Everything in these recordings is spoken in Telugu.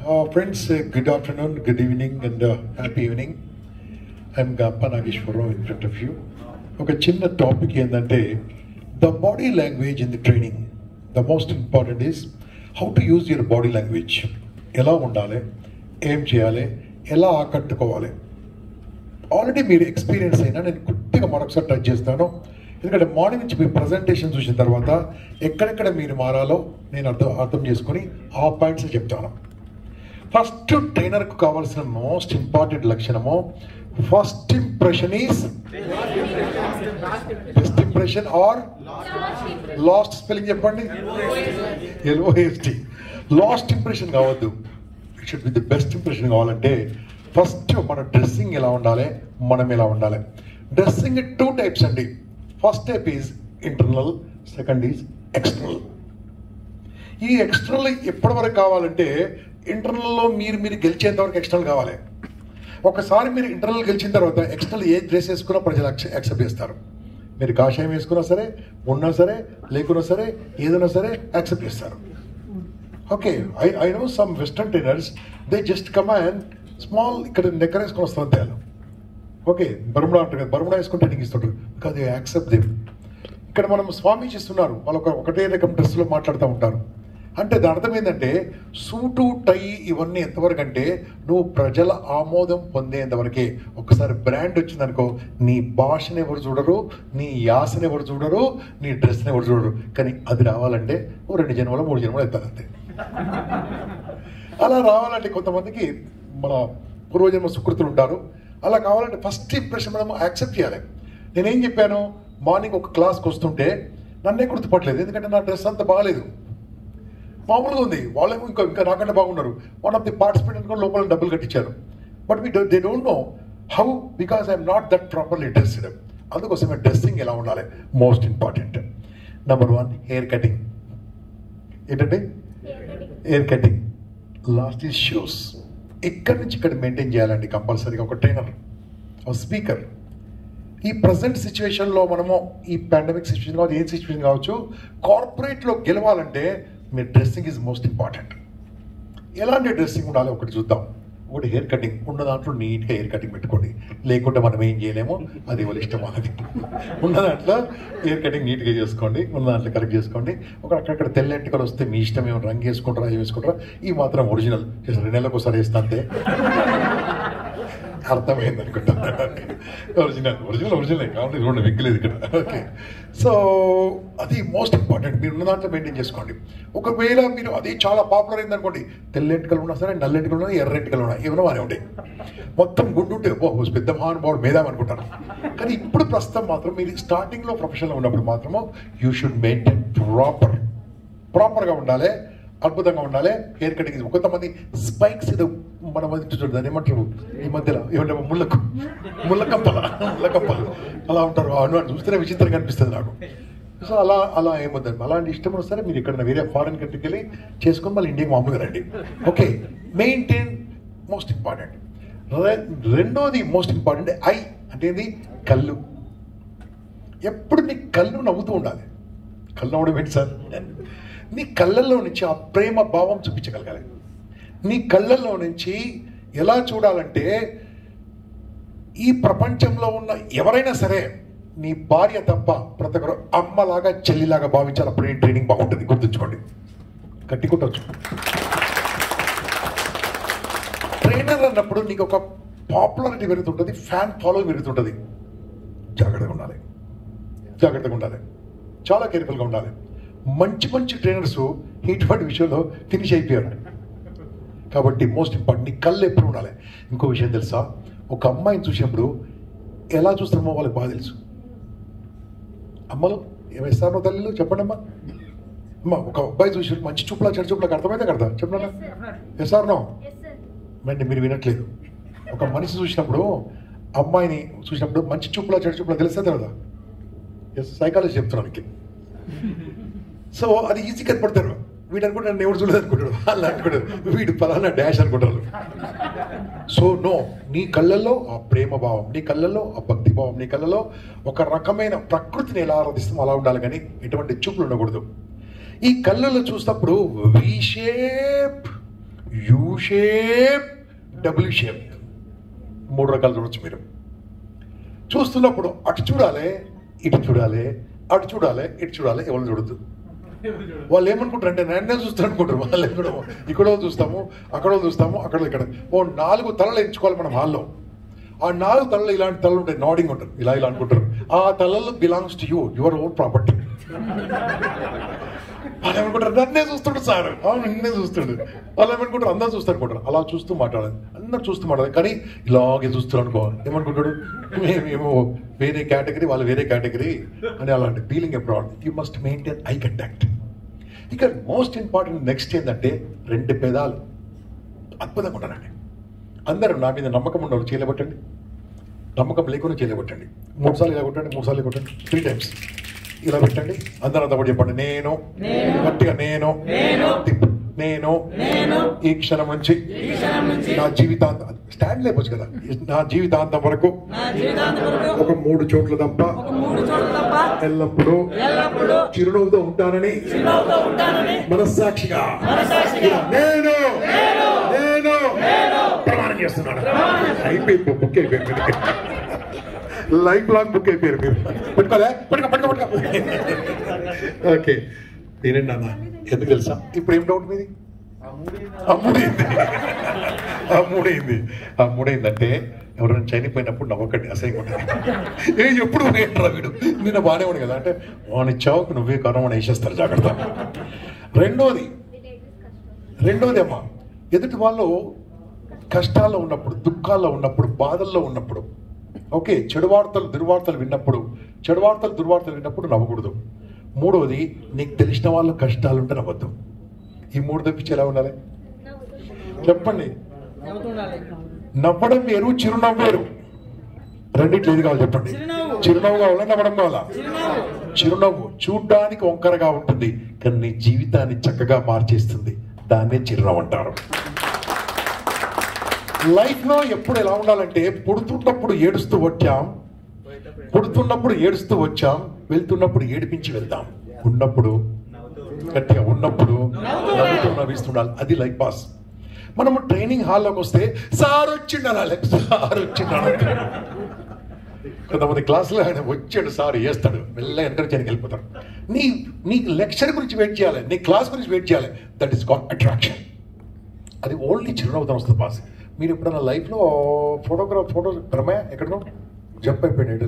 Friends, good afternoon, good evening, and happy evening. I'm Gappa Nageshwarrao in front of you. ఒక చిన్న టాపిక్ ఏంటంటే the body language in the training. The most important is how to use your body language. ఎలా ఉండాలి, ఏం చేయాలి, ఎలా ఆకట్టుకోవాలి. ఆల్రెడీ మీరు ఎక్స్పీరియన్స్ అయినా నేను కొద్దిగా మరొకసారి టచ్ చేస్తాను. ఎందుకంటే మార్నింగ్ నుంచి మీ ప్రజెంటేషన్ చూసిన తర్వాత ఎక్కడెక్కడ మీరు మారాలో నేను అర్థం చేసుకొని ఆ పాయింట్స్ చెప్తాను. ఫస్ట్ ట్రైనర్కు కావాల్సిన మోస్ట్ ఇంపార్టెంట్ లక్షణము first impression is best impression or last spelling చెప్పండి. LOST. లాస్ట్ ఇంప్రెషన్ కావద్దు, it should be the best impression కావాలంటే ఫస్ట్ మన డ్రెస్సింగ్ ఎలా ఉండాలి, మనం ఎలా ఉండాలి. డ్రెస్సింగ్ 2 టైప్స్ అండి. First type is internal, second is external. ఈ ఎక్స్టర్నల్ ఎప్పటి వరకు కావాలంటే ఇంటర్నల్లో మీరు గెలిచేంత వరకు ఎక్స్టర్నల్ కావాలి. ఒకసారి మీరు ఇంటర్నల్ గెలిచిన తర్వాత ఎక్స్టర్నల్ ఏ డ్రెస్ వేసుకున్నా ప్రజలు యాక్సెప్ట్ చేస్తారు. మీరు కాషాయం వేసుకున్నా సరే, ఉన్నా సరే, లేకున్నా సరే, ఏదైనా సరే యాక్సెప్ట్ చేస్తారు. Okay, I know some western trainers, they just come and small ఇక్కడ నెక్కర్ వేసుకొని వస్తారు అంతే. ఓకే, బర్ముడా అంటారు కదా, బర్ముడా వేసుకుంటే నీకు ఇస్తుంటారు బికాజ్ దే యాక్సెప్ట్ దేమ్. ఇక్కడ మనం స్వామీజీ ఇస్తున్నారు, వాళ్ళు ఒకటే రకం డ్రెస్సులో మాట్లాడుతూ ఉంటారు. అంటే దాని అర్థం ఏంటంటే సూటు టై ఇవన్నీ ఎంతవరకు అంటే నువ్వు ప్రజల ఆమోదం పొందేంతవరకే. ఒకసారి బ్రాండ్ వచ్చిందనుకో నీ భాషను ఎవరు చూడరు, నీ యాసను ఎవరు చూడరు, నీ డ్రెస్ని ఎవరు చూడరు. కానీ అది రావాలంటే 2 జన్మలు 3 జన్మలు ఎత్తాలి అంతే. అలా రావాలంటే కొంతమందికి మన పూర్వజన్మ సుకృతులు ఉంటారు. అలా కావాలంటే ఫస్ట్ ఇంప్రెషన్ మనం యాక్సెప్ట్ చేయాలి. నేనేం చెప్పాను, మార్నింగ్ ఒక క్లాస్కి వస్తుంటే నన్నే గుర్తుపట్టలేదు, ఎందుకంటే నా డ్రెస్ అంత బాగాలేదు, మామూలుగా ఉంది. వాళ్ళేమో ఇంకా నాకంటే బాగున్నారు. వన్ ఆఫ్ ది పార్టిసిపెంట్ అనుకో లోపల డబ్బులు కట్టించారు. But they don't know how, because I'm not that properly dressed. అందుకోసమే డ్రెస్సింగ్ ఎలా ఉండాలి most important. Number 1 hair cutting. ఏంటంటే hair cutting. Last is shoes. ఇక్కడి నుంచి ఇక్కడ మెయింటైన్ చేయాలండి కంపల్సరీగా ఒక ట్రైనర్, ఒక స్పీకర్. ఈ ప్రజెంట్ సిచ్యువేషన్లో మనము ఈ పాండమిక్ సిచ్యువేషన్ కావచ్చు, ఏ సిచ్యువేషన్ కావచ్చు, కార్పొరేట్లో గెలవాలంటే మీ డ్రెస్సింగ్ ఈజ్ మోస్ట్ ఇంపార్టెంట్. ఎలాంటి డ్రెస్సింగ్ ఉండాలి ఒకటి చూద్దాం. ఒకటి హెయిర్ కటింగ్. ఉన్న దాంట్లో నీట్గా హెయిర్ కటింగ్ పెట్టుకోండి, లేకుంటే మనం ఏం చేయలేము, అది వాళ్ళ ఇష్టం. అది ఉన్న దాంట్లో హెయిర్ కటింగ్ నీట్గా చేసుకోండి, ఉన్న దాంట్లో కరెక్ట్ చేసుకోండి. అక్కడక్కడ తెల్ల ఎంటికలు వస్తే మీ ఇష్టం, ఏమైనా రంగు వేసుకుంటారా, ఏం వేసుకుంటారా. ఈ మాత్రం ఒరిజినల్ 2 నెలలకు ఒకసారి వేస్తా అంతే. అర్థమైంది అనుకుంటా. ఒరిజినల్ కాబట్టి 2 వెక్కలేదు ఇక్కడ. ఓకే, సో అది మోస్ట్ ఇంపార్టెంట్. మీరు ఉన్న దాంట్లో మెయింటైన్ చేసుకోండి. ఒకవేళ మీరు అది చాలా పాపులర్ అయింది అనుకోండి, తెల్లెంటికలు ఉన్నా సరే, నల్లెంటికలు ఉన్నాయి, ఎర్రెంటికలు ఉన్నాయి, ఏమైనా బాగానే ఉంటాయి. మొత్తం గుడ్డు ఉంటే పెద్ద మహానుభావుడు మేధావి అనుకుంటారు. కానీ ఇప్పుడు ప్రస్తుతం మాత్రం మీరు స్టార్టింగ్లో ప్రొఫెషన్లో ఉన్నప్పుడు మాత్రము యూ షుడ్ మెయింటైన్ ప్రాపర్గా ఉండాలి, అద్భుతంగా ఉండాలి. Hair cutting. కొంతమంది స్పైక్స్ ఏదో మన దాన్ని ఏమంటారు ఈ మధ్యలో, ఏమంటే ముళ్ళకంపలు అలా ఉంటారు. అని చూస్తేనే విచిత్రంగా అనిపిస్తుంది నాకు. సో అలా ఏమొద్దండి. అలాంటి ఇష్టం వస్తే మీరు ఇక్కడ వేరే ఫారెన్ కంట్రీకి వెళ్ళి చేసుకొని మళ్ళీ ఇండియాకి మామూలుగా రండి. Okay, maintain most important. రెండోది మోస్ట్ ఇంపార్టెంట్ ఐ అంటే ఏంది, కళ్ళు. ఎప్పుడు నీ కళ్ళు నవ్వుతూ ఉండాలి. కళ్ళు నవ్వడం ఏంటి సార్? నీ కళ్ళల్లో నుంచి ఆ ప్రేమ భావం చూపించగలగాలి. నీ కళ్ళల్లో నుంచి ఎలా చూడాలంటే ఈ ప్రపంచంలో ఉన్న ఎవరైనా సరే నీ భార్య తప్ప ప్రతి ఒక్కరు అమ్మలాగా చెల్లిలాగా భావించాలి. అప్పుడు ట్రైనింగ్ బాగుంటుంది, గుర్తుంచుకోండి. కట్టికొట్టవచ్చు. ట్రైనర్ అన్నప్పుడు నీకు ఒక పాపులారిటీ పెరుగుతుంటుంది, ఫ్యాన్ ఫాలో పెరుగుతుంటుంది. జాగ్రత్తగా ఉండాలి, చాలా కేర్ఫుల్గా ఉండాలి. మంచి ట్రైనర్స్ ఇటువంటి విషయంలో ఫినిష్ అయిపోయారు. కాబట్టి మోస్ట్ ఇంపార్టెంట్ నీ కళ్ళు ఎప్పుడు ఉండాలి. ఇంకో విషయం తెలుసా, ఒక అమ్మాయిని చూసినప్పుడు ఎలా చూస్తామో వాళ్ళకి బాగా తెలుసు. అమ్మలు ఏమేస్తారో తల్లిలు చెప్పండి అమ్మా. ఒక అబ్బాయి చూసి మంచి చూపులా చెడు చూపులకు అర్థమైతే కదా చెప్పండి. ఎస్ఆర్ నో అంటే మీరు వినట్లేదు. ఒక మనిషి చూసినప్పుడు, అమ్మాయిని చూసినప్పుడు మంచి చూపులా చెడు చూపులా తెలుస్తుంది కదా. సైకాలజీ చెప్తున్నాను మీకు. సో అది ఈజీ కనపడతారు. వీడు అనుకుంటే నన్ను ఎవరు చూడదు అనుకుంటాడు, వాళ్ళు అనుకుంటారు వీడు ఫలానా డాష్ అనుకుంటారు. సో నో, నీ కళ్ళల్లో ఆ ప్రేమ భావం, నీ కళ్ళల్లో ఆ భక్తి భావం, నీ కళ్ళలో ఒక రకమైన ప్రకృతిని ఎలా ఆరాధిస్తామో అలా ఉండాలి. కానీ ఎటువంటి చూపులు ఉండకూడదు. ఈ కళ్ళల్లో చూసినప్పుడు V shape U shape, double shape, 3 రకాలు చూడొచ్చు మీరు. చూస్తున్నప్పుడు అటు చూడాలి, ఇటు చూడాలి, అటు చూడాలి, ఇటు చూడాలి, ఎవరు చూడద్దు. వాళ్ళు ఏమనుకుంటారు అంటే నన్నే చూస్తారు అనుకుంటారు. వాళ్ళు ఇక్కడో చూస్తాము, అక్కడో చూస్తాము, అక్కడ ఇక్కడ 4 తలలు ఎంచుకోవాలి మనం హాల్లో. ఆ 4 తలలు ఇలాంటి తలలు ఉంటాయి, నాడింగ్ ఉంటారు, ఇలా అనుకుంటారు. ఆ తలలు belongs to you, your own property. వాళ్ళు ఏమనుకుంటారు నన్నే చూస్తాడు సార్, నిన్నే చూస్తాడు. వాళ్ళు ఏమనుకుంటారు అందరూ చూస్తారు అనుకుంటారు. అలా చూస్తూ మాట్లాడాలి, అందరు చూస్తూ మాట్లాడాలి. కానీ ఇలాగే చూస్తారు అనుకో, ఏమనుకుంటాడు మేమేమో వేరే కేటగిరీ, వాళ్ళు వేరే కేటగిరీ అని అలాంటి feeling abroad. You must maintain eye contact. ఇక మోస్ట్ ఇంపార్టెంట్ నెక్స్ట్ ఏంటంటే 2 పెదాలు అద్భుతంగా ఉండాలండి. అందరూ నా మీద నమ్మకం ఉండవు, చేయలేబట్టండి. నమ్మకం లేకుండా చేయలేబట్టండి. 3 సార్లు ఇలా కొట్టండి, 3 సార్లు కొట్టండి, 3 times ఇలా పెట్టండి. అందరూ అంతా కూడా చెప్పండి, నేను గట్టిగా నేను ఈ క్షణం నుంచి నా జీవితాంతం, స్టాండ్ లేకపోవచ్చు కదా, నా జీవితాంతం వరకు ఒక 3 చోట్ల తప్ప ఎల్లప్పుడూ చిరునవ్వుతో ఉంటానని మనస్సాక్షిగా నేను ప్రమాణం చేస్తున్నాను. అయిపోయింది, బుక్ అయిపోయింది, లైఫ్ లాంగ్ బుక్ అయిపోయారు మీరు. పెట్టుకోలే, పట్టుకో. ఓకే, నేనండి అన్న, ఎందుకు తెలుసా? ఇప్పుడు ఏం డౌట్ మీది? మూడైందంటే ఎవరైనా చనిపోయినప్పుడు నవ్వకండి, అసహ్యంగా ఉంటుంది. ఎప్పుడు ఏంట్రా వీడు, నిన్న బాగానే ఉంది కదా అంటే వాని చావుకు నువ్వే కారణం వేసేస్తారు, జాగ్రత్త. రెండోది అమ్మా, ఎదుటి వాళ్ళు కష్టాల్లో ఉన్నప్పుడు, దుఃఖాల్లో ఉన్నప్పుడు, బాధల్లో ఉన్నప్పుడు, ఓకే, దుర్వార్తలు విన్నప్పుడు నవ్వకూడదు. 3వది, నీకు తెలిసిన వాళ్ళు కష్టాలుంటే నవ్వద్దు. ఈ 3 తప్పించి ఎలా ఉండాలి చెప్పండి? నవ్వడం వేరు, చిరునవ్వు వేరు. రెండిట్లు ఏది కావాలి చెప్పండి? చిరునవ్వు కావాలా, నవ్వడం కావాలా? చిరునవ్వు చూడ్డానికి వంకరగా ఉంటుంది, కానీ నీ జీవితాన్ని చక్కగా మార్చేస్తుంది. దాన్నే చిరునవ్వు అంటారు. లైఫ్ లో ఎప్పుడు ఎలా ఉండాలంటే, పుడుతున్నప్పుడు ఏడుస్తూ వచ్చాం, వెళ్తున్నప్పుడు ఏడిపించి వెళ్తాం, ఉన్నప్పుడు గట్టిగా ఉన్నప్పుడు నవ్విస్తుండాలి. అది లైఫ్ పాస్. మనము ట్రైనింగ్ హాల్లోకి వస్తే సార్ వచ్చిండాలి, కొంతమంది క్లాసులో ఆయన వచ్చాడు సార్ వేస్తాడు, మెల్లగా ఎంకరేజ్ చేయడానికి వెళ్ళిపోతాడు. నీ లెక్చర్ గురించి వెయిట్ చేయాలి, నీ క్లాస్ గురించి వెయిట్ చేయాలి. That is called attraction. అది ఓన్లీ చిరునవ్వుతో వస్తుంది పాస్. మీరు ఎప్పుడైనా లైఫ్లో ఫోటో రమయ్య ఎక్కడో జంప్ అయిపోయాడు,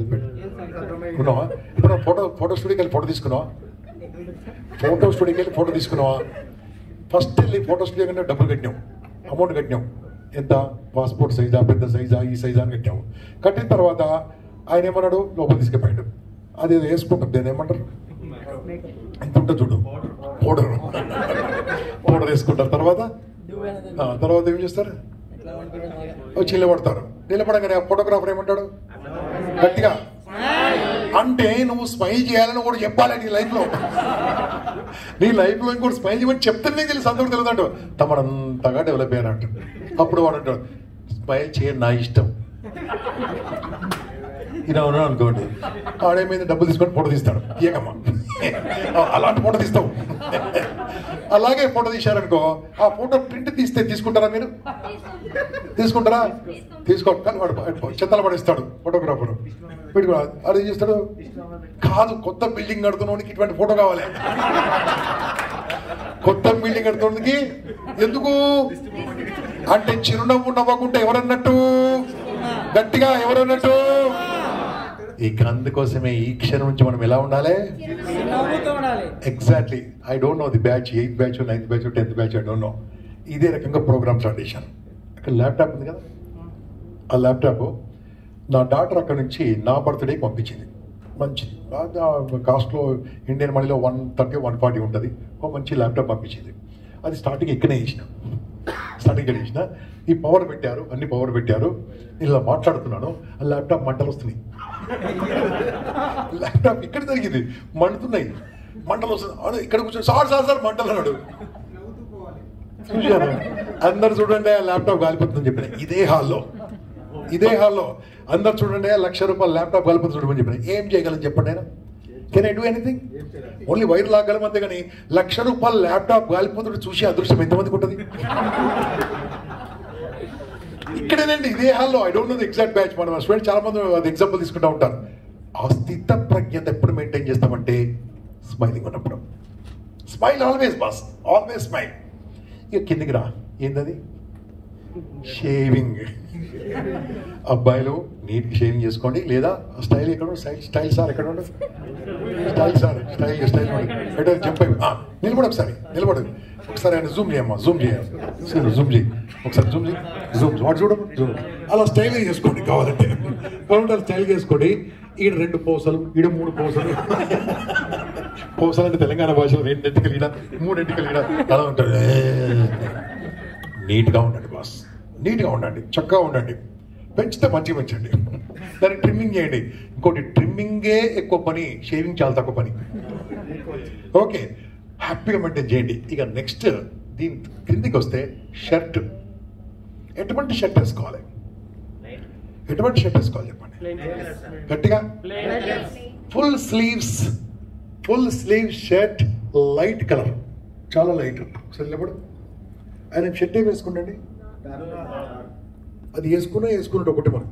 ఉన్నావా? ఇప్పుడు ఫోటో స్టూడియోకి వెళ్ళి ఫోటో తీసుకున్నావా? ఫస్ట్ వెళ్ళి ఫోటో స్టూడియో కంటే డబ్బులు కట్టినాం, అమౌంట్ కట్టినాం. ఎంత? పాస్పోర్ట్ సైజా, పెద్ద సైజా, ఈ సైజా అని కట్టాము. కట్టిన తర్వాత ఆయన ఏమన్నాడు, లోపల తీసుకుపోయాడు. అది వేసుకుంటాం, దాన్ని ఏమంటారు, ఎంత ఉంటుంది చూడు, పౌడర్ వేసుకుంటారు. తర్వాత ఏం చేస్తారు, వచ్చి నిలబడగానే ఫోటోగ్రాఫర్ ఏమంటాడు గట్టిగా, అంటే నువ్వు స్మైల్ చేయాలని కూడా చెప్పాలి నీ లైఫ్లో ఇంకోటి స్మైల్ చేయమని చెప్తానే తెలిసి అందరూ తెలుదంటాడు. తమడంతగా డెవలప్ అయ్యారంట. అప్పుడు వాడు అంటాడు, స్మైల్ చేయని నా ఇష్టం. ఇలా ఉన్నాడు అనుకోండి, ఆడే మీద డబ్బులు తీసుకొని ఫోటో తీస్తాడు. ఏకమ్మా అలాంటి ఫోటో తీస్తావు. అలాగే ఫోటో తీశారనుకో, ఆ ఫోటో ప్రింట్ తీసుకుంటారా మీరు? తీసుకుంటారా? కానీ వాడు చెత్తలు పడేస్తాడు ఫోటోగ్రాఫర్. పెట్టుకో, అది చేస్తాడు కాదు. కొత్త బిల్డింగ్ కడుతున్నోడికి ఇటువంటి ఫోటో కావాలి. కొత్త బిల్డింగ్ కడుతున్నోడికి ఎందుకు అంటే, చిరునవ్వు నవ్వకుంటే ఎవరన్నట్టు, గట్టిగా ఎవరన్నట్టు. ఇక అందుకోసమే ఈ క్షణం నుంచి మనం ఎలా ఉండాలి? Exactly. I don't know the batch, 8th batch, 9th batch, 10th batch, I don't know. ఇదే రకంగా ప్రోగ్రామ్ స్టార్ట్ చేశాను. అక్కడ ల్యాప్టాప్ ఉంది కదా, ఆ ల్యాప్టాప్ నా డాటర్ అక్కడ నుంచి నా బర్త్డేకి పంపించింది. మంచిది, కాస్ట్లో ఇండియన్ మనీలో 130, 140 ఉంటుంది. ఒక మంచి ల్యాప్టాప్ పంపించింది. అది స్టార్టింగ్ ఇక్కడే చేసిన. ఈ పవర్ పెట్టారు, అన్ని పవర్ పెట్టారు. ఇలా మాట్లాడుతున్నాను, ఆ ల్యాప్టాప్ మంటలు వస్తున్నాయి. ల్యాప్టాప్ ఇక్కడ జరిగింది, మంటలు వస్తుంది. ఇక్కడ కూర్చొని సార్ మంటలు అన్నాడు. చూశాను, అందరు చూడండి ఆ ల్యాప్టాప్ కాలిపోతుందని చెప్పిన. ఇదే హాల్లో అందరు చూడండి, 1,00,000 రూపాయలు ల్యాప్టాప్ కాలిపోతుంది చూడమని చెప్పిన. ఏం చేయగలని చెప్పండి, నేను can I do anything? Only wire లాగలం అంతే, కానీ ₹1,00,000 ల్యాప్టాప్ గాలిపోతుంటే చూసి అదృష్టం ఎంతమందికి ఉంటుంది? ఇక్కడేనండి, ఇదే హాల్లో. I don't know the exact batch. మన స్టూడెంట్ చాలా మంది అది ఎగ్జాంపుల్ తీసుకుంటూ ఉంటారు. ఆ స్థిత ప్రజ్ఞత ఎప్పుడు మెయింటైన్ చేస్తామంటే స్మైలింగ్ ఉన్నప్పుడు. Smile always boss, always smile. ఇక కిందికి రా, ఏంటది? షేవింగ్. అబ్బాయిలు నీట్గా షేవింగ్ చేసుకోండి, లేదా స్టైల్ ఎక్కడ స్టైల్ సార్ ఎక్కడ ఉండదు? స్టైల్ ఎక్కడ జంప్ అయి నిలబడు, ఒకసారి నిలబడు, ఒకసారి ఆయన జూమ్ చేయమ్మా, జూమ్ చేయాలి, జూమ్ చేయి, ఒకసారి జూమ్ చేయి, వాడు చూడము, జూమ్. అలా స్టైల్గా చేసుకోండి, కావాలంటే బాగుంటారు. స్టైల్గా చేసుకోండి. ఈడ 2 పూసలు, ఈడ 3 పూసలు. పూసలు అంటే తెలంగాణ భాషలో 2 ఎంటికలు ఈడ, 3 ఎంటికలు ఈడ, అలా ఉంటాడు. నీట్గా ఉండండి బాస్, నీట్గా ఉండండి, చక్కగా ఉండండి. పెంచితే మంచిగా పెంచండి, దాన్ని ట్రిమ్మింగ్ చేయండి. ఇంకోటి, ట్రిమ్మింగే ఎక్కువ పని, షేవింగ్ చాలా తక్కువ పని. ఓకే, హ్యాపీగా మెయింటైన్ చేయండి. ఇక నెక్స్ట్ దీని కిందికి వస్తే షర్ట్. ఎటువంటి షర్ట్ వేసుకోవాలి? ఎటువంటి షర్ట్ వేసుకోవాలి చెప్పండి గట్టిగా? Full sleeves shirt, light colour, చాలా లైట్. ఒకసారి నిలబడు. ఆయన షర్ట్ ఏం వేసుకుంటండి? అది వేసుకున్నట్టు ఒకటి మనం.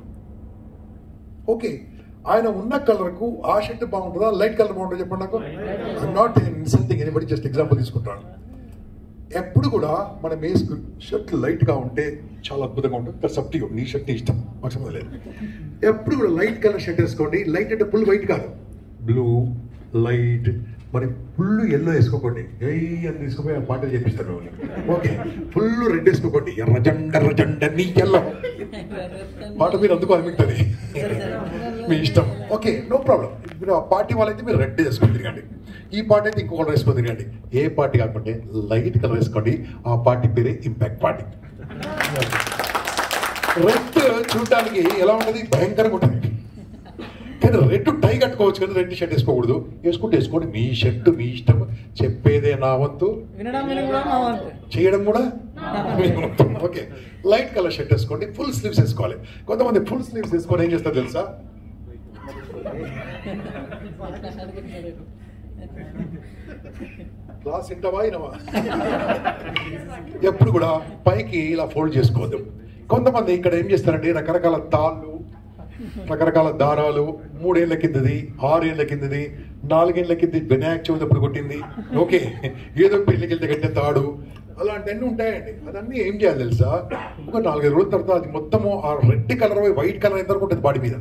ఓకే, ఆయన ఉన్న కలర్కు ఆ షర్ట్ బాగుంటుందా, లైట్ కలర్ బాగుంటుందా చెప్పండి నాకు. Not insulting anybody, just example తీసుకుంటాను. ఎప్పుడు కూడా మనం వేసుకుని షర్ట్ లైట్గా ఉంటే చాలా అద్భుతంగా ఉంటుంది. దట్స్ అప్ టు యు, నీ షర్ట్ నీ ఇష్టం, మాకు సంబంధం లేదు. ఎప్పుడు కూడా లైట్ కలర్ షర్ట్ వేసుకోండి. లైట్ అంటే ఫుల్ వైట్ కాదు, బ్లూ లైట్. మరి ఫుల్ ఎల్లో వేసుకోకండి, అని తీసుకుపోయి పాటలు చేపిస్తాను. ఓకే, ఫుల్ రెడ్ వేసుకోకండి, ఎర్రజండ నీ ఎల్లో పాట మీరు అందుకు అనిపిస్తుంది, మీ ఇష్టం. Okay, no problem. మీరు ఆ పార్టీ వాళ్ళైతే మీరు రెడ్ వేసుకొని తిరగండి, ఈ పార్టీ అయితే ఇంకో కలర్ వేసుకొని తిరగండి. ఏ పార్టీ కాకుంటే లైట్ కలర్ వేసుకోండి. ఆ పార్టీ పేరే ఇంపాక్ట్ పార్టీ. రెడ్ చూడటానికి ఎలా ఉంటుంది? భయంకరంగా ఉంటుంది. కానీ రెడ్ టై కట్టుకోవచ్చు, కానీ రెడ్ షర్ట్ వేసుకోకూడదు. వేసుకోండి, మీ షర్ట్ మీ ఇష్టం. చెప్పేదే నా వంతు, చేయడం కూడా మీ వంతు. ఓకే, లైట్ కలర్ షర్ట్ వేసుకోండి. ఫుల్ స్లీవ్స్ వేసుకోవాలి. కొంతమంది ఫుల్ స్లీవ్స్ వేసుకొని ఏం చేస్తారు తెలుసా? క్లాస్ ఇంటవా ఇనవా? ఎప్పుడు కూడా పైకి ఇలా ఫోల్డ్ చేసుకోవద్దు. కొంతమంది ఇక్కడ ఏం చేస్తారంటే రకరకాల తాళ్ళు, రకరకాల దారాలు, 3 ఏళ్ల కిందది, 6 ఏళ్ల కిందది, 4 ఏళ్ల కింద వినాయక చవితి అప్పుడు కొట్టింది. ఓకే, ఏదో పెళ్లికి వెళ్తే కట్టే తాడు, అలాంటివన్నీ ఉంటాయండి. అదన్నీ ఏం చేయాలి తెలుసా? ఒక 4-5 రోజుల తర్వాత అది మొత్తము ఆ రెడ్ కలర్ వైట్ కలర్ ఎంత వరకు ఉంటుంది బాడీ మీద.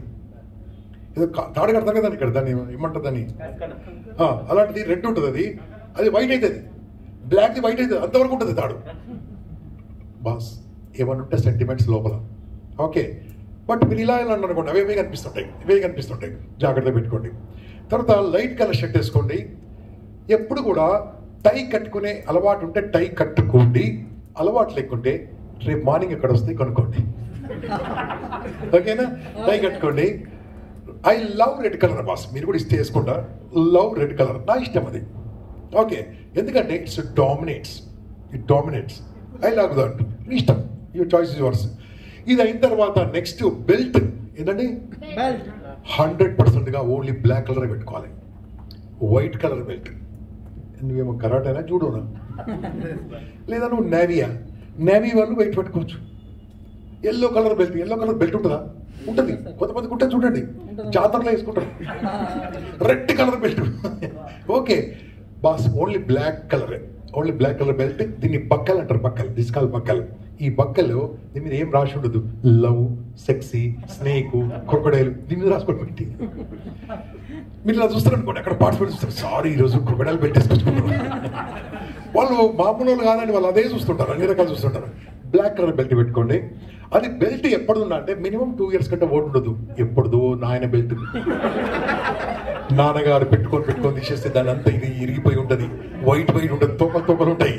ఏదో తాడు కడతాం కదా ఇక్కడ, దాన్ని ఏమంటుంది దాన్ని? అలాంటిది రెడ్ ఉంటుంది, అది వైట్ అవుతుంది, బ్లాక్ది వైట్ అవుతుంది, అంతవరకు ఉంటుంది తాడు. బాస్ ఏమన్నా ఉంటే సెంటిమెంట్స్ లోపల. ఓకే, బట్ మీరు ఇలా అనుకోండి, అవే కనిపిస్తుంటాయి, జాగ్రత్త పెట్టుకోండి. తర్వాత లైట్ కలర్ షర్ట్ వేసుకోండి. ఎప్పుడు కూడా టై కట్టుకునే అలవాటు ఉంటే టై కట్టుకోండి. అలవాటు లేకుంటే రేపు మార్నింగ్ ఎక్కడ వస్తే కొనుక్కోండి. ఓకేనా? టై కట్టుకోండి. I love red colour boss, మీరు కూడా ఇస్తే వేసుకుంటా. లవ్ రెడ్ కలర్, నా ఇష్టం అది. ఓకే, ఎందుకంటే it dominates. I love that, మీ ఇష్టం, యువర్ చాయిస్ ఇస్ యువర్స్. ఇది అయిన తర్వాత నెక్స్ట్ బెల్ట్. ఏంటండి? 100%గా ఓన్లీ బ్లాక్ కలర్ పెట్టుకోవాలి. White colour belt. నువ్వేమో కరాటేనా జూడోనా, లేదా నువ్వు నేవీ వాళ్ళు వైట్ పెట్టుకోవచ్చు. ఎల్లో కలర్ బెల్ట్ ఉంటుందా? ఉంటుంది. కొంతమందికి ఉంటుంది, చూడండి, జాతరలో వేసుకుంటారు red colour belt. Okay boss, only black colour belt. దీన్ని బక్కలు అంటారు, దిస్ కాల్ బక్కలు. ఈ బక్కలు దీని మీద ఏం రాసి ఉండదు. లవ్, సెక్సీ, స్నేక్, క్రొకడైల్ దీని మీద రాసుకోండి పెట్టి. మీరు ఇలా చూస్తారు అనుకోండి, అక్కడ పార్టిసిపేట్ చూస్తారు. సారీ, ఈరోజు క్రొకడైల్ బెల్ట్ వేసుకొచ్చుకుంటారు. వాళ్ళు మామూలు కాదండి, వాళ్ళు అదే చూస్తుంటారు, అన్ని రకాలు చూస్తుంటారు. బ్లాక్ కలర్ బెల్ట్ పెట్టుకోండి. అది బెల్ట్ ఎప్పుడున్నా అంటే మినిమం 2 years కంటే ఓటు ఉండదు. ఎప్పుడుదో నాయన బెల్ట్, నాన్నగారు పెట్టుకొని తీసేస్తే దాని అంతా ఇది ఇరిగిపోయి ఉంటుంది, వైట్ ఉంటుంది, తోకలు ఉంటాయి.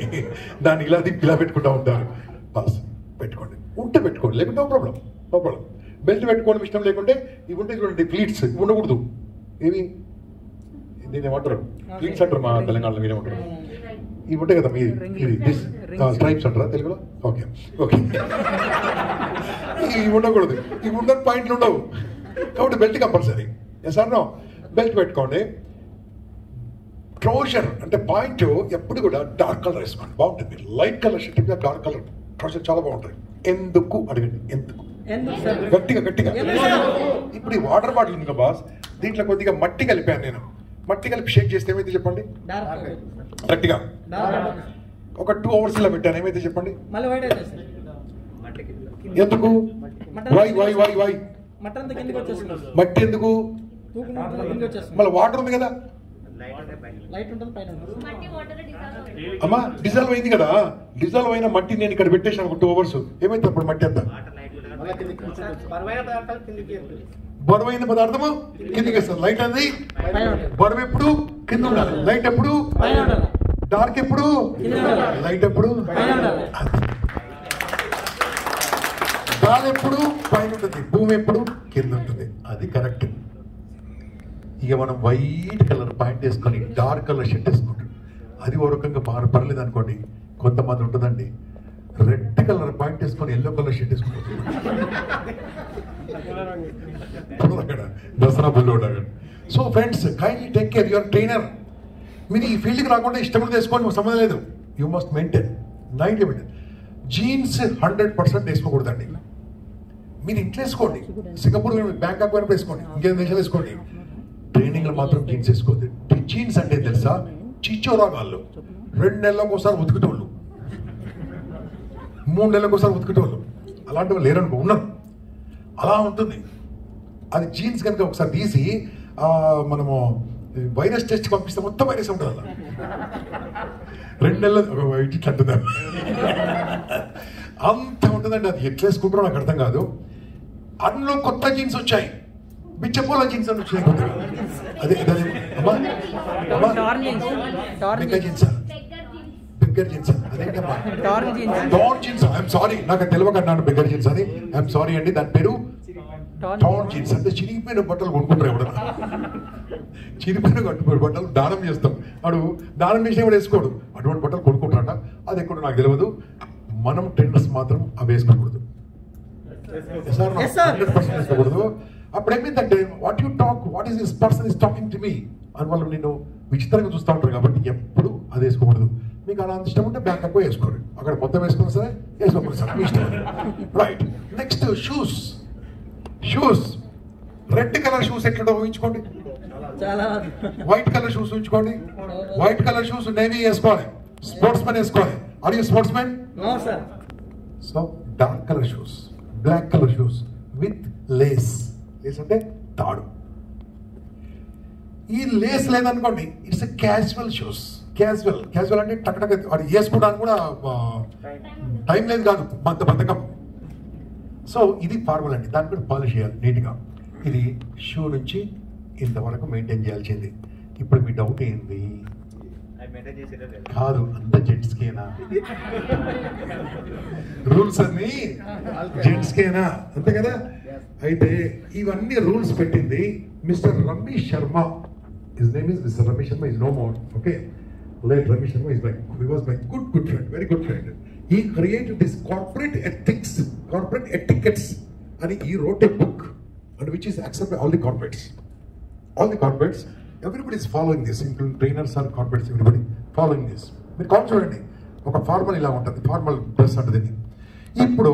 దాన్ని ఇలా పెట్టుకుంటూ ఉంటారు. బాస్ పెట్టుకోండి, ఉంటే పెట్టుకోండి, లేకుంటే నో ప్రాబ్లం. బెల్ట్ పెట్టుకోవడం ఇష్టం లేకుంటే ఇవి ఉంటే చూడండి, ప్లీట్స్ ఇవి ఉండకూడదు. ఏవి దీన్ని ఏమంటారు? ప్లీట్స్ అంటారు మా తెలంగాణలో, మీరేమంటారు? ఇవి ఉంటాయి కదా, ఇది స్ట్రైప్స్ అంటారా తెలుగులో? ఓకే, ఇవి ఉండకూడదు. ఇవి ఉన్న పాయింట్లు ఉండవు, కాబట్టి belt compulsory. Yes or no? Belt పెట్టుకోండి. ట్రౌజర్ అంటే పాయింట్ ఎప్పుడు కూడా డార్క్ కలర్ వేసుకోండి, బాగుంటుంది. లైట్ కలర్ షర్ట్ మీద డార్క్ కలర్ ట్రౌజర్ చాలా బాగుంటుంది. ఎందుకు అడగండి, ఎందుకు? గట్టిగా గట్టిగా. ఇప్పుడు ఈ వాటర్ బాటిల్ ఉంది బాస్, దీంట్లో కొద్దిగా మట్టి కలిపాను నేను. మట్టి కలిపి షేక్ చేస్తే ఏమైతే చెప్పండి? గట్టిగా. ఒక 2 hours ఇలా పెట్టాను, ఏమైతే చెప్పండి? ఎందుకు? వై వై వై వై మట్టి ఎందుకు? మళ్ళీ వాటర్ ఉంది కదా అమ్మా, డిజాల్వ్ అయింది కదా. డిజాల్వ్ అయిన మట్టి నేను ఇక్కడ పెట్టేసాను ఒక 2 hours, ఏమైతే అప్పుడు మట్టి అంతా? బరువైన పదార్థము కిందకి వేస్తారు. లైట్ అనేది బరువు ఎప్పుడు కింద ఉండాలి, లైట్ ఎప్పుడు, డార్క్ ఎప్పుడు, లైట్ ఎప్పుడు, గాలి ఎప్పుడు పైన ఉంటుంది, భూమి ఎప్పుడు కింద ఉంటుంది. అది కరెక్ట్. ఇక మనం వైట్ కలర్ ప్యాంట్ వేసుకొని డార్క్ కలర్ షర్ట్ వేసుకుంటాం, అది ఓ రకంగా పర్లేదు అనుకోండి. కొంతమంది ఉంటుందండి రెడ్ కలర్ ప్యాంట్ వేసుకొని ఎల్లో కలర్ షర్ట్ వేసుకుంటారు, దసరా బుల్లో. So friends, kindly take care your trainer. మీరు ఈ ఫీల్డ్కి రాకుండా ఇష్టపడి వేసుకోండి, సంబంధం లేదు. You must maintain neat maintain. Jeans 100% వేసుకోకూడదండి. మీరు ఇంట్లో వేసుకోండి, సింగపూర్ బ్యాంకాక్ వైపు వేసుకోండి, ఇంకేం దేశాలు వేసుకోండి. ట్రైనింగ్లో మాత్రం జీన్స్ వేసుకోవద్దు. జీన్స్ అంటే తెలుసా, చిచ్చోరాగాళ్ళు 2 నెలలకు ఒకసారి ఉతుకుటోళ్ళు, 3 నెలలకు ఒకసారి ఉతుకుటోళ్ళు, అలాంటి వాళ్ళు లేరనుకో, ఉన్నారు. అలా ఉంటుంది అది. జీన్స్ కనుక ఒకసారి తీసి మనము వైరస్ టెస్ట్ పంపిస్తే మొత్తం వైరస్ ఉంటుంది అలా. 2 నెలలు ఇట్లా అంటుందా అంత ఉంటుందండి. అది ఎట్లా వేసుకుంటారో నాకు అర్థం కాదు. అందులో కొత్త జీన్స్ వచ్చాయి, బిచ్చపోల జీన్స్ అని వచ్చాయి కొత్తగా. అదే జీన్స్, బిగ్గర్ జీన్స్. అదేంటమ్మా టాన్ జీన్స్? ఐఎమ్ సారీ, నాకు తెలియక అన్నాను బిగ్గర్ జీన్స్ అని. ఐఎమ్ సారీ అండి. దాని పేరు టాన్ జీన్స్. అంటే చిరిగిపోయిన బట్టలు కొనుక్కుంటారు ఎవడన్నా. చిరిగిపోయిన బట్టలు దానం చేస్తాం, వాడు దానం చేసిన వాడు వేసుకోడు, అటువంటి బట్టలు కొనుక్కుంటారట. అది ఎక్కడ నాకు తెలియదు. మనం ట్రెండర్స్ మాత్రం అవి వేసుకోకూడదు, 100% వేసుకోకూడదు. అప్పుడు ఏమైందంటే what you talk, what is this person is talking to me అని వాళ్ళు నిన్ను విచిత్రంగా చూస్తూ ఉంటారు. కాబట్టి ఎప్పుడు అది వేసుకోకూడదు. మీకు అలా అంత ఇష్టం ఉంటే బ్యాంక్ వేసుకోండి, అక్కడ మొత్తం వేసుకున్నా సరే వేసుకోకూడదు సార్, మీ ఇష్టం. Right. Next shoes. Shoes red colour shoes ఎట్లా ఊహించుకోండి, వైట్ కలర్ షూస్ ఊహించుకోండి. వైట్ కలర్ షూస్ నేవీ వేసుకోవాలి, స్పోర్ట్స్ మెన్ వేసుకోవాలి. Are you sportsmen? So dark colour shoes, black colour shoes with lace. Lace అంటే తాడు. ఈ లేస్ లేదనుకోండి, ఇట్స్ క్యాజువల్ షూస్. క్యాజువల్ అంటే టక్ అది వేసుకోవడానికి కూడా టైం లేదు కాదు, బద్ధకం. సో ఇది ఫార్మల్ అండి, దాన్ని కూడా పాలిష్ చేయాలి నీట్గా. ఇది షూ నుంచి ఇంతవరకు మెయింటైన్ చేయాల్సింది. ఇప్పుడు మీ డౌట్ ఏంది? కాదు, అంత జెంట్స్కేనా? రూల్స్ అన్ని జెంట్స్కేనా? అంతే కదా. అయితే ఇవన్నీ రూల్స్ పెట్టింది mister Ramesh Sharma. His name is Mr. Ramesh Sharma, is no more. Okay, late Ramesh Sharma is he was my good friend, very good friend. He created this corporate etiquettes, and he wrote a book, and which is accepted by all the corporates. Everybody is following this, including trainers and corporates. Everybody following this. మీరు కాల్ చూడండి, ఒక ఫార్మల్ ఇలా ఉంటుంది, ఫార్మల్ డ్రెస్ అంటే. ఇప్పుడు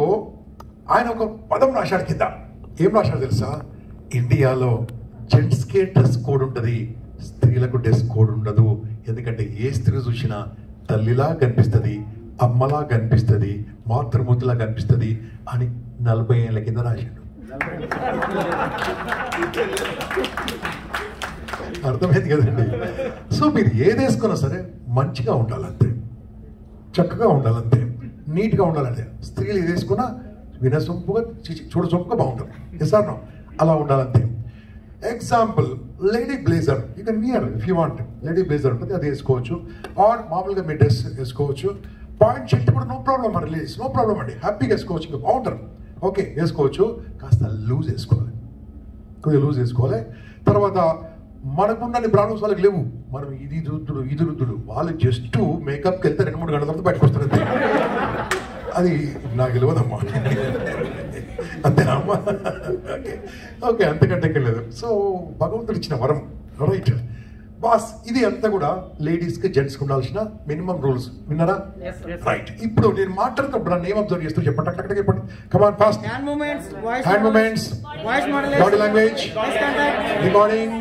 ఆయన ఒక పదం రాశాడు కింద. ఏం రాశాడు తెలుసా? ఇండియాలో జెంట్స్కే డ్రెస్ కోడ్ ఉంటుంది, స్త్రీలకు డ్రెస్ కోడ్ ఉండదు. ఎందుకంటే ఏ స్త్రీ చూసినా తల్లిలా కనిపిస్తుంది, అమ్మలా కనిపిస్తుంది, మాతృమూర్తిలా కనిపిస్తుంది అని 40 ఏళ్ళ కింద రాశాడు. అర్థమైంది కదండి. సో మీరు ఏది వేసుకున్నా సరే మంచిగా ఉండాలంతే, చక్కగా ఉండాలంతే, నీట్గా ఉండాలంతే. స్త్రీలు ఏది వేసుకున్నా వినసొంపుగా చూడసొంపుగా బాగుంటుంది. ఎసార్ అలా ఉండాలంతే. Example, lady blazer you can wear if you want. Lady blazer ఉంటుంది, అది వేసుకోవచ్చు. ఆర్ మామూలుగా మీ డ్రెస్ వేసుకోవచ్చు. పాయింట్ షర్ట్ కూడా నో ప్రాబ్లం అండి, లేడీస్ నో ప్రాబ్లం అండి, హ్యాపీగా వేసుకోవచ్చు, ఇంకా బాగుంటారు. ఓకే వేసుకోవచ్చు, కాస్త లూజ్ వేసుకోవాలి, కొద్దిగా లూజ్ వేసుకోవాలి. తర్వాత మనకున్న ప్రాబ్లమ్స్ వాళ్ళకి లేవు. మనం ఇది రుద్దుడు వాళ్ళు జస్ట్ మేకప్కి వెళ్తే 2-3 గంటల తర్వాత బయటకు వస్తారు అంతే. అది నాకు తెలియదమ్మా, అంతేనా అమ్మా? ఓకే అంతకంటే లేదు. సో భగవంతుడు ఇచ్చిన వరం. రైట్. బాస్ ఇది అంతా కూడా లేడీస్ కి జెంట్స్ కి ఉండాల్సిన మినిమం రూల్స్ విన్నారా? రైట్. ఇప్పుడు నేను మాట్లాడుతున్నప్పుడు నన్ను ఏం అబ్జర్వ్ చేస్తూ చెప్పండి, అక్కడ చెప్పండి. Come on fast. Hand movements, body language, recording,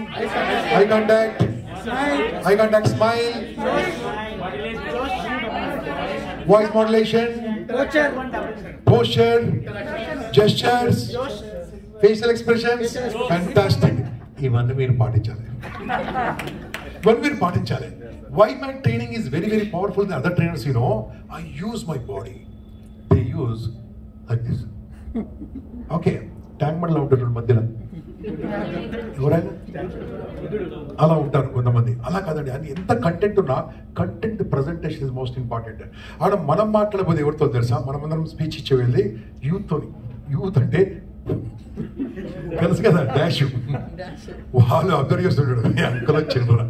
eye contact, smile, voice modulation, posture, gestures, facial expressions. Fantastic. ఇవన్నీ మీరు పాటించాలి. Why my training is very very powerful than other trainers, you know? I use my body. They use like this. Okay. Tank బండ్లో ఉంటారు మధ్యలో ఎవరైనా అలా ఉంటారు కొంతమంది. అలా కాదండి, అది ఎంత కంటెంట్ ఉన్నా content presentation is most important. ఆడ మనం మాట్లాడబోదు ఎవరితో తెలుసా? మనమందరం స్పీచ్ ఇచ్చే వెళ్ళి యూత్ అంటే తెలుసు కదా, డాష్. వాళ్ళు అబ్జర్వ్ చేస్తుంటాడు, మీ అంకుల్ చిల్డ్ర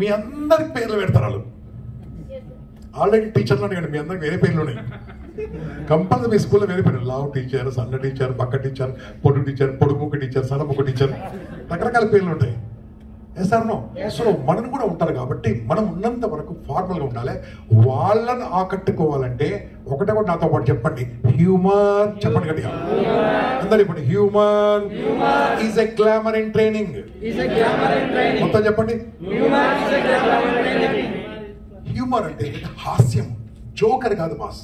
మీ అందరికి పేర్లు పెడతారు వాళ్ళు. ఆల్రెడీ టీచర్లు ఉన్నాయి కదా, మీ అందరికి వేరే పేర్లు ఉన్నాయి. కంపల్సరీ మీ స్కూల్లో వేరే పేరు, లావు టీచర్, సన్న టీచర్, బక్క టీచర్, పొడుగు టీచర్, పొడుగుముక్క టీచర్, సన్నముక్క టీచర్, రకరకాల పేర్లు ఉంటాయి. సార్ సో మనం కూడా ఉంటారు కాబట్టి మనం ఉన్నంత వరకు ఫార్మల్గా ఉండాలి. వాళ్ళని ఆకట్టుకోవాలంటే ఒకటే కూడా నాతో పాటు చెప్పండి, హ్యూమర్. చెప్పండి గట్టిగా అందరు చెప్పండి, humour is a glamour in training. మొత్తం చెప్పండి. హ్యూమర్ అంటే హాస్యం, జోకర్ కాదు బాస్,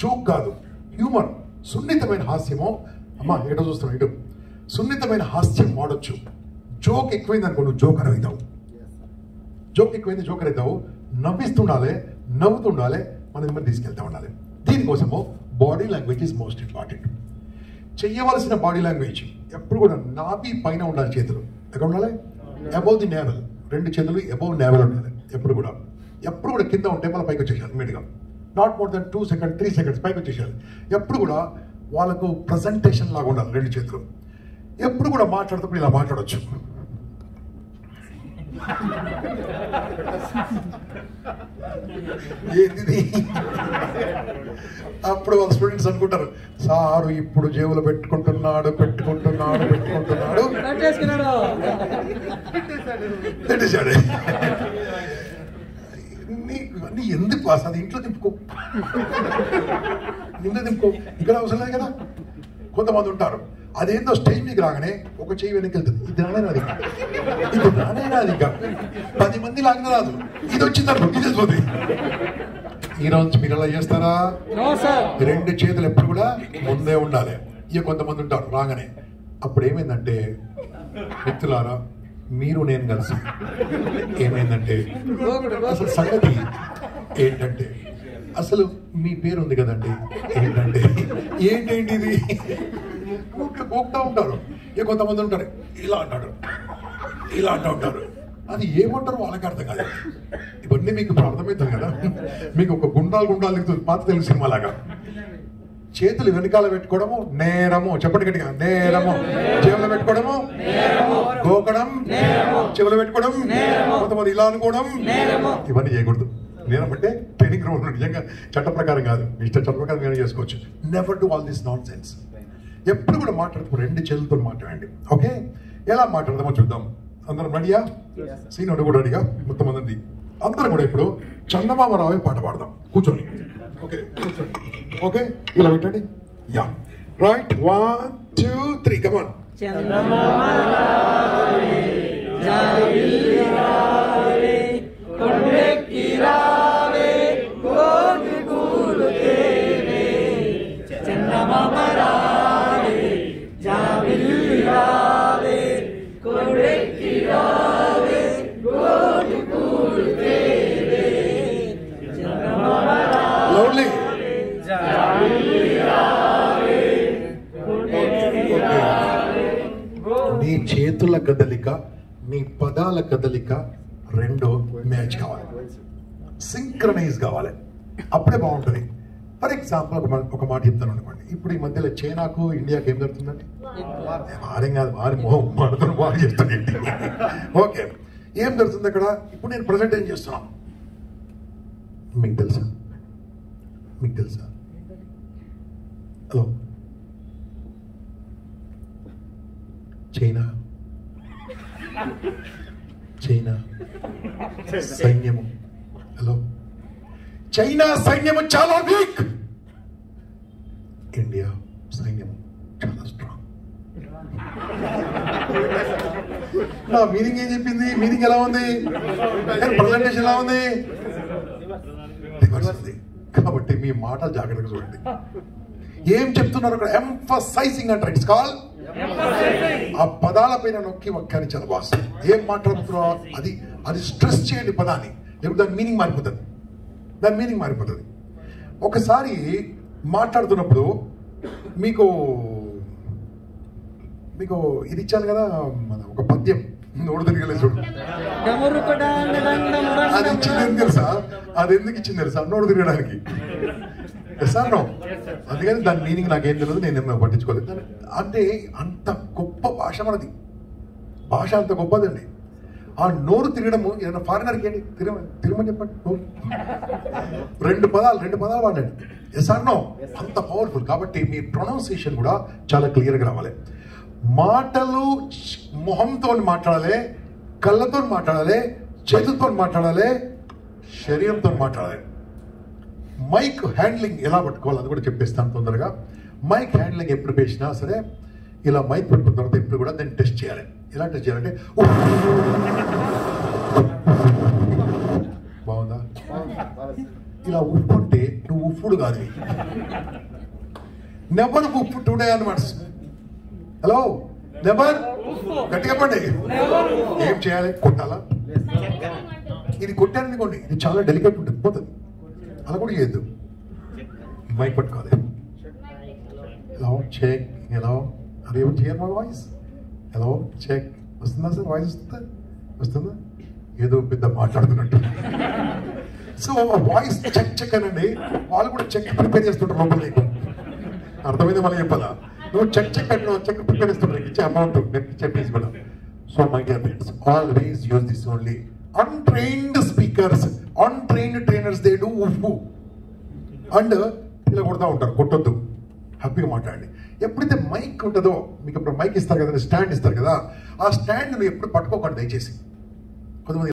జోక్ కాదు, హ్యూమర్. సున్నితమైన హాస్యము. అమ్మా ఏటో చూస్తున్నావు, ఇటు సున్నితమైన హాస్యం వాడొచ్చు. జోక్ ఎక్కువైంది అనుకో నువ్వు జోకర్ అవుతావు. జోకర్ అవుతావు. నవ్విస్తుండాలి, నవ్వుతుండాలి, మనం మరి తీసుకెళ్తా ఉండాలి. దీనికోసము body language is most important. చెయ్యవలసిన బాడీ లాంగ్వేజ్ ఎప్పుడు కూడా నాభి పైన ఉండాలి, చేతులు ఎక్కడ ఉండాలి? Above the navel. రెండు చేతులు అబౌవ్ నేవల్ ఉండాలి. ఎప్పుడు కూడా కింద ఉంటే మళ్ళీ పైకి వచ్చేసాలి ఇమీడియట్గా. Not more than 2 seconds 3 seconds పైకి వచ్చేసాలి. ఎప్పుడు కూడా వాళ్ళకు ప్రజెంటేషన్ లాగా ఉండాలి రెండు చేతులు. ఎప్పుడు కూడా మాట్లాడుతూ ఇలా మాట్లాడవచ్చు. ఏంటిది? అప్పుడు వాళ్ళ స్టూడెంట్స్ అనుకుంటారు, సారు ఇప్పుడు జేబులో పెట్టుకుంటున్నాడు. పెట్టేశాడు. నీ ఎందుకు పాస్? అది ఇంట్లో దింపుకో, ఇక్కడ అవసరం లేదు కదా. కొంతమంది ఉంటారు, అదేందో స్టేజ్ మీకు రాగానే ఒక చెయ్యి వెనక్కి వెళ్తుంది. ఇది రానేది ఇంకా 10 మంది లాగిన రాదు, ఇది వచ్చిందనుకో ఇది పోతుంది. ఈ రోజు మీరు ఎలా చేస్తారా? రెండు చేతులు ఎప్పుడు కూడా ముందే ఉండాలి. ఇక కొంతమంది ఉంటారు రాగానే. అప్పుడు ఏమైందంటే మిత్రులారా, మీరు నేను కలిసి ఏమైందంటే అసలు సంగతి ఏంటంటే, అసలు మీ పేరు ఉంది కదండి, ఏంటండి ఇది గోపుతా ఉంటారు. ఇక కొంతమంది ఉంటారు ఇలా అంటూ ఉంటారు. అది ఏమంటారు వాళ్ళకి అర్థం కాదు. ఇవన్నీ మీకు ఇప్పుడు అర్థమవుతాం కదా. మీకు ఒక గుండాలు పాత తెలుగు సినిమా లాగా. చేతులు వెనకాల పెట్టుకోవడము నేరము. చెప్పండి గట్టిగా, నేరము. చెవులు పెట్టుకోవడము, గోకడం, చెవులు పెట్టుకోవడం, కొంతమంది ఇలా అనుకోవడం, ఇవన్నీ చేయకూడదు. నేరం అంటే ట్రైనింగ్ రూమ్ నిజంగా చట్ట ప్రకారం కాదు, ఇష్ట చట్ట ప్రకారం నేను చేసుకోవచ్చు. Never do all this non sense. ఎప్పుడు కూడా మాట్లాడుతూ రెండు చేతులతో మాట్లాడండి. ఓకే, ఎలా మాట్లాడదామో చూద్దాం. అందరం రెడీయా? సీనియర్ కూడా రెడీగా? మొత్తం అందరం కూడా ఇప్పుడు చందమామ రావే పాట పాడదాం కూర్చొని. ఓకే ఓకే, ఇలా పెట్టండి. యా రైట్, 1 2 3 కమాన్. నీ చేతుల కదలిక, నీ పదాల కదలిక రెండు మ్యాచ్ కావాలి, సింక్రనైజ్ కావాలి. అప్పుడే బాగుంటుంది. ఫర్ ఎగ్జాంపుల్ ఒక మాట చెప్తాను అనుకోండి. ఇప్పుడు ఈ మధ్యలో చైనాకు ఇండియాకి ఏం జరుగుతుందండి? వారేం కాదు, వారి మొహం మాడతాను, వారు చెప్తానండి. ఓకే, ఏం జరుగుతుంది అక్కడ? ఇప్పుడు నేను ప్రజెంట్ ఏం చేస్తున్నా మీకు తెలుసా? హలో, చైనా చైనా సైన్యము, హలో, చైనా సైన్యము చాలా వీక్, ఇండియా సైన్యము చాలా స్ట్రాంగ్. నా మీనింగ్ ఏం చెప్పింది? మీనింగ్ ఎలా ఉంది? ప్రజెంటేషన్ ఎలా ఉంది? కాబట్టి మీ మాట జాగ్రత్తగా చూడండి. ఏం చెప్తున్నారు అక్కడ? ఎంఫసైజింగ్ అంటారు. ఇట్స్ కాల్ ఆ పదాల పైన నొక్కి వ్యాఖ్యానించాలి బాస్. ఏం మాట్లాడుతున్నారో అది అది స్ట్రెస్ చేయండి పదాన్ని, లేకపోతే దాని మీనింగ్ మారిపోతుంది. దాని మీనింగ్ మారిపోతుంది. ఒకసారి మాట్లాడుతున్నప్పుడు మీకు మీకు ఇది ఇచ్చాను కదా, మన ఒక పద్యం, నోడు తిరగలేదు చూడు. అది ఇచ్చింది ఎందుకు తెలుసా? అది ఎందుకు ఇచ్చింది తెలుసా? నోడు తిరగడానికి. సార్ నో, అందుకని దాని మీనింగ్ నాకేం తెలియదు, నేను పట్టించుకోలేదు. అంటే అంత గొప్ప భాష మనది. భాష అంత గొప్పదండి. ఆ నోరు తిరగడము ఏదైనా ఫారినర్కి ఏంటి తిరగమని చెప్పండి. రెండు పదాలు వాడండి. ఎస్ ఆర్ నో, అంత పవర్ఫుల్. కాబట్టి మీ ప్రొనౌన్సియేషన్ కూడా చాలా క్లియర్గా రావాలి. మాటలు మొహంతో మాట్లాడాలి, కళ్ళతో మాట్లాడాలి, చేతులతో మాట్లాడాలి, శరీరంతో మాట్లాడాలి. మైక్ హ్యాండ్లింగ్ ఎలా పట్టుకోవాలి అది కూడా చెప్పేస్తాను తొందరగా. మైక్ హ్యాండ్లింగ్ ఎప్పుడు పేసినా సరే ఇలా మైక్ పట్టుకున్న తర్వాత ఎప్పుడు కూడా దాన్ని టెస్ట్ చేయాలి. ఎలా టెస్ట్ చేయాలంటే, బాగుందా? ఇలా ఉప్పుంటే నువ్వు ఉప్పుడు కాదు. నెవర్ ఉప్పు టుడే అనమాట. హలో, నెవర్ గట్టిగా పండి. ఏం చేయాలి? కొట్టాలా? ఇది కొట్టారనుకోండి, ఇది చాలా డెలికేట్ ఉంటుంది, పోతుంది. అలా కూడా చేయొద్దు. మైక్ పట్టుకోవాలి. హలో చెక్, హలో, అది ఏమో చేయాలి. మా వాయిస్ హలో చెక్ వస్తుందా సార్? వాయిస్ వస్తుందా? ఏదో పెద్ద మాట్లాడుతున్నట్టు. సో వాయిస్ చెక్ అనండి. వాళ్ళు కూడా చెక్ ప్రిపేర్ చేస్తుంటారు లోపల. నీకు అర్థమైంది? మళ్ళీ చెప్పాలా? నువ్వు చెక్ అంటే చెక్ ప్రిపేర్ చేస్తుంటారు, ఇచ్చే అమౌంట్ చెప్పేసి కూడా. So my dear friends, always use this only. Untrained speakers, untrained trainers, they do uff and ఇలా కొడతా ఉంటారు. కొట్టొద్దు, హ్యాపీగా మాట్లాడండి. ఎప్పుడైతే మైక్ ఉంటుందో, మీకు ఇప్పుడు మైక్ ఇస్తారు కదా, స్టాండ్ ఇస్తారు కదా, ఆ స్టాండ్ నువ్వు ఎప్పుడు పట్టుకోకండి దయచేసి. కొంతమంది